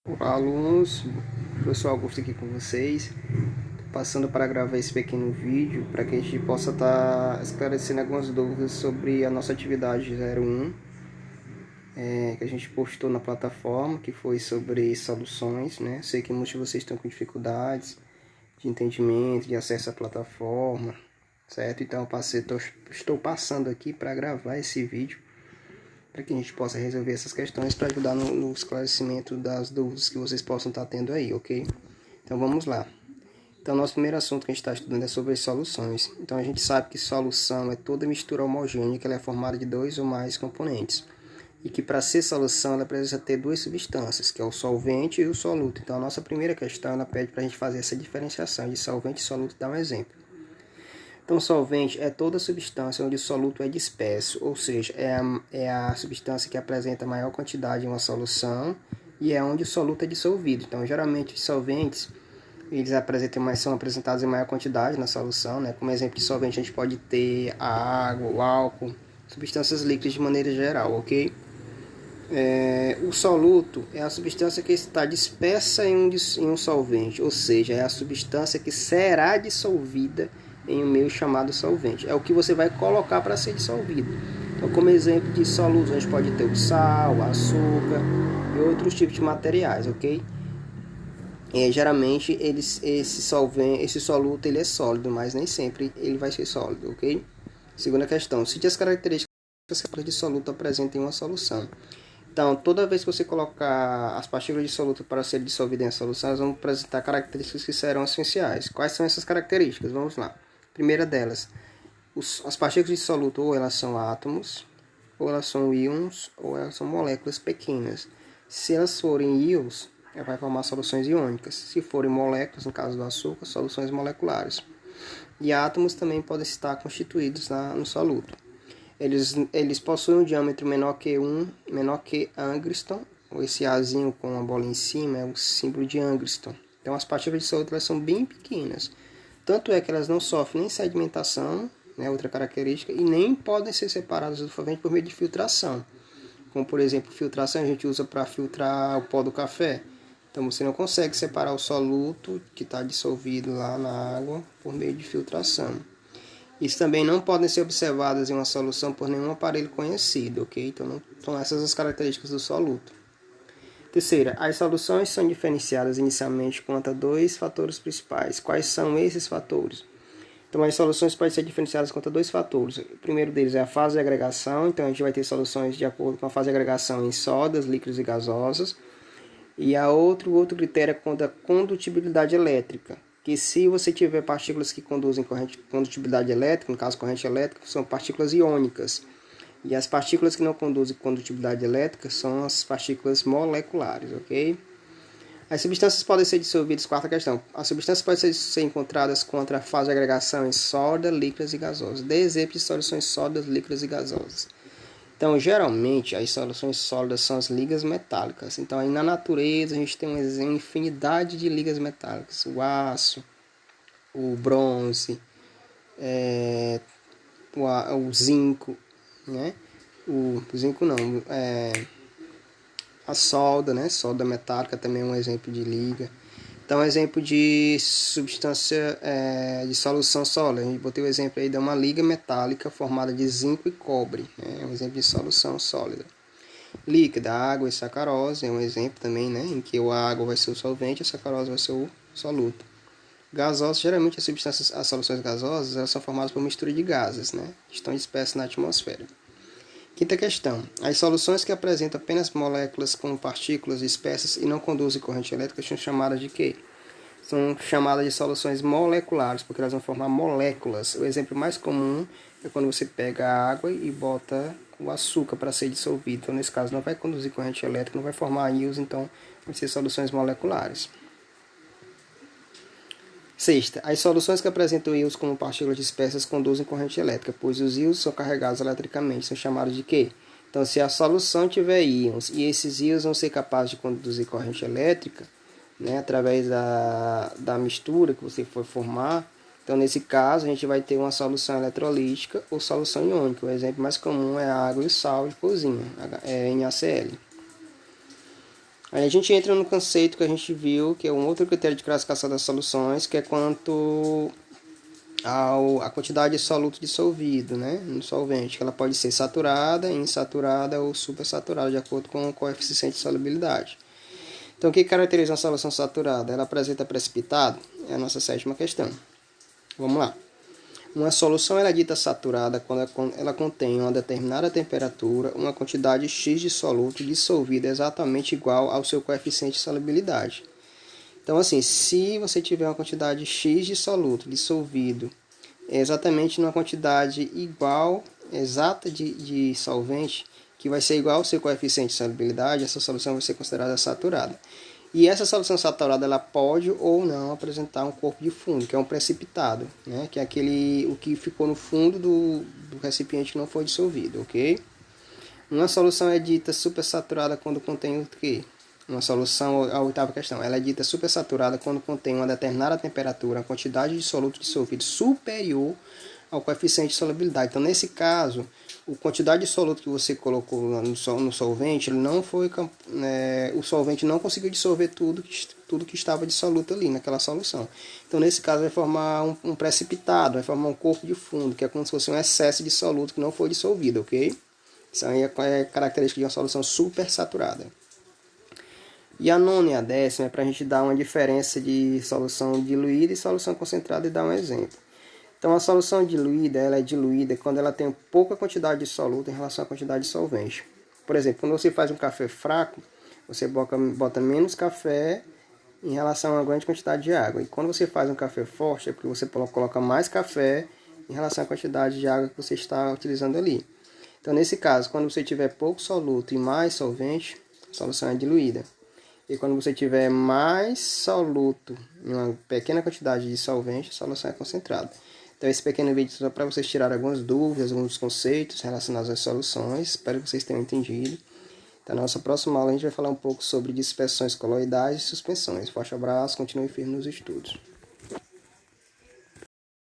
Olá, alunos, professor Augusto aqui com vocês, passando para gravar esse pequeno vídeo para que a gente possa estar esclarecendo algumas dúvidas sobre a nossa atividade 01, que a gente postou na plataforma, que foi sobre soluções, né? Sei que muitos de vocês estão com dificuldades de entendimento, de acesso à plataforma, certo? Então estou passando aqui para gravar esse vídeo para que a gente possa resolver essas questões para ajudar no esclarecimento das dúvidas que vocês possam estar tendo aí, ok? Então vamos lá. Então nosso primeiro assunto que a gente está estudando é sobre soluções. Então a gente sabe que solução é toda mistura homogênea que ela é formada de dois ou mais componentes. E que para ser solução ela precisa ter duas substâncias, que é o solvente e o soluto. Então a nossa primeira questão ela pede para a gente fazer essa diferenciação de solvente e soluto. Dá um exemplo. Então, solvente é toda substância onde o soluto é disperso, ou seja, é a substância que apresenta maior quantidade em uma solução e é onde o soluto é dissolvido. Então, geralmente, os solventes eles são apresentados em maior quantidade na solução, né? Como exemplo de solvente, a gente pode ter a água, o álcool, substâncias líquidas de maneira geral, ok? O soluto é a substância que está dispersa em um solvente, ou seja, é a substância que será dissolvida em um meio chamado solvente. É o que você vai colocar para ser dissolvido. Então, como exemplo de solutos, a gente pode ter o sal, o açúcar e outros tipos de materiais, ok? Geralmente, esse soluto ele é sólido, mas nem sempre ele vai ser sólido, ok? Segunda questão, cite as características de soluto apresentem uma solução. Então, toda vez que você colocar as partículas de soluto para ser dissolvidas em solução, elas vão apresentar características que serão essenciais. Quais são essas características? Vamos lá. Primeira delas, as partículas de soluto ou elas são átomos, ou elas são íons, ou elas são moléculas pequenas. Se elas forem íons, ela vai formar soluções iônicas. Se forem moléculas, no caso do açúcar, soluções moleculares. E átomos também podem estar constituídos no soluto. Eles possuem um diâmetro menor que Angstrom, ou esse Azinho com a bola em cima é o símbolo de Angstrom. Então as partículas de soluto elas são bem pequenas. Tanto é que elas não sofrem nem sedimentação, né, outra característica, e nem podem ser separadas do solvente por meio de filtração. Como por exemplo, filtração a gente usa para filtrar o pó do café. Então você não consegue separar o soluto que está dissolvido lá na água por meio de filtração. Isso também não podem ser observadas em uma solução por nenhum aparelho conhecido, ok? Então, são essas as características do soluto. Terceira, as soluções são diferenciadas inicialmente quanto a dois fatores principais. Quais são esses fatores? Então, as soluções podem ser diferenciadas quanto a dois fatores. O primeiro deles é a fase de agregação. Então, a gente vai ter soluções de acordo com a fase de agregação em sodas, líquidos e gasosas. E o outro critério é quanto à condutibilidade elétrica, que se você tiver partículas que conduzem condutibilidade elétrica, no caso corrente elétrica, são partículas iônicas. E as partículas que não conduzem condutibilidade elétrica são as partículas moleculares, ok? As substâncias podem ser dissolvidas, quarta questão. As substâncias podem ser encontradas contra a fase de agregação em sólidas, líquidas e gasosas. Dê exemplo de soluções sólidas, líquidas e gasosas. Então, geralmente, as soluções sólidas são as ligas metálicas. Então, aí na natureza, a gente tem uma infinidade de ligas metálicas. O aço, o bronze, o zinco, né? O zinco não, a solda, né? Solda metálica também é um exemplo de liga. Então, exemplo de substância de solução sólida. A gente botei o exemplo aí de uma liga metálica formada de zinco e cobre. É um exemplo de solução sólida. Líquida, água e sacarose é um exemplo também, né? Em que a água vai ser o solvente e a sacarose vai ser o soluto. Gasosos, geralmente as soluções gasosas elas são formadas por mistura de gases, né? Que estão dispersas na atmosfera. Quinta questão. As soluções que apresentam apenas moléculas com partículas dispersas e não conduzem corrente elétrica são chamadas de quê? São chamadas de soluções moleculares, porque elas vão formar moléculas. O exemplo mais comum é quando você pega a água e bota o açúcar para ser dissolvido. Então, nesse caso, não vai conduzir corrente elétrica, não vai formar íons, então vai ser soluções moleculares. Sexta, as soluções que apresentam íons como partículas dispersas conduzem corrente elétrica, pois os íons são carregados eletricamente, são chamados de quê? Então, se a solução tiver íons e esses íons vão ser capazes de conduzir corrente elétrica, né, através da mistura que você for formar, então nesse caso a gente vai ter uma solução eletrolítica ou solução iônica. O exemplo mais comum é a água e o sal de cozinha, NaCl. Aí a gente entra no conceito que a gente viu, que é um outro critério de classificação das soluções, que é quanto a quantidade de soluto dissolvido, né, no solvente, que ela pode ser saturada, insaturada ou supersaturada, de acordo com o coeficiente de solubilidade. Então, o que caracteriza uma solução saturada? Ela apresenta precipitado? É a nossa sétima questão. Vamos lá. Uma solução é dita saturada quando ela contém uma determinada temperatura, uma quantidade X de soluto dissolvido exatamente igual ao seu coeficiente de solubilidade. Então, assim, se você tiver uma quantidade X de soluto dissolvido exatamente numa quantidade igual, exata de solvente, que vai ser igual ao seu coeficiente de solubilidade, essa solução vai ser considerada saturada. E essa solução saturada ela pode ou não apresentar um corpo de fundo, que é um precipitado, né? Que é o que ficou no fundo do recipiente que não foi dissolvido, ok? Uma solução é dita supersaturada quando contém o quê? Uma solução, a oitava questão, ela é dita supersaturada quando contém uma determinada temperatura, uma quantidade de soluto dissolvido superior ao coeficiente de solubilidade. Então, nesse caso, a quantidade de soluto que você colocou no solvente, ele não foi, o solvente não conseguiu dissolver tudo que estava dissoluto ali naquela solução. Então, nesse caso, vai formar um precipitado, vai formar um corpo de fundo, que é como se fosse um excesso de soluto que não foi dissolvido, ok? Isso aí é característica de uma solução supersaturada. E a nona e a décima é para a gente dar uma diferença de solução diluída e solução concentrada e dar um exemplo. Então, a solução diluída, ela é diluída quando ela tem pouca quantidade de soluto em relação à quantidade de solvente. Por exemplo, quando você faz um café fraco, você bota menos café em relação a uma grande quantidade de água. E quando você faz um café forte, é porque você coloca mais café em relação à quantidade de água que você está utilizando ali. Então, nesse caso, quando você tiver pouco soluto e mais solvente, a solução é diluída. E quando você tiver mais soluto em uma pequena quantidade de solvente, a solução é concentrada. Então, esse pequeno vídeo é só para vocês tirarem algumas dúvidas, alguns conceitos relacionados às soluções. Espero que vocês tenham entendido. Então, na nossa próxima aula, a gente vai falar um pouco sobre dispersões coloidais e suspensões. Forte abraço, continue firme nos estudos.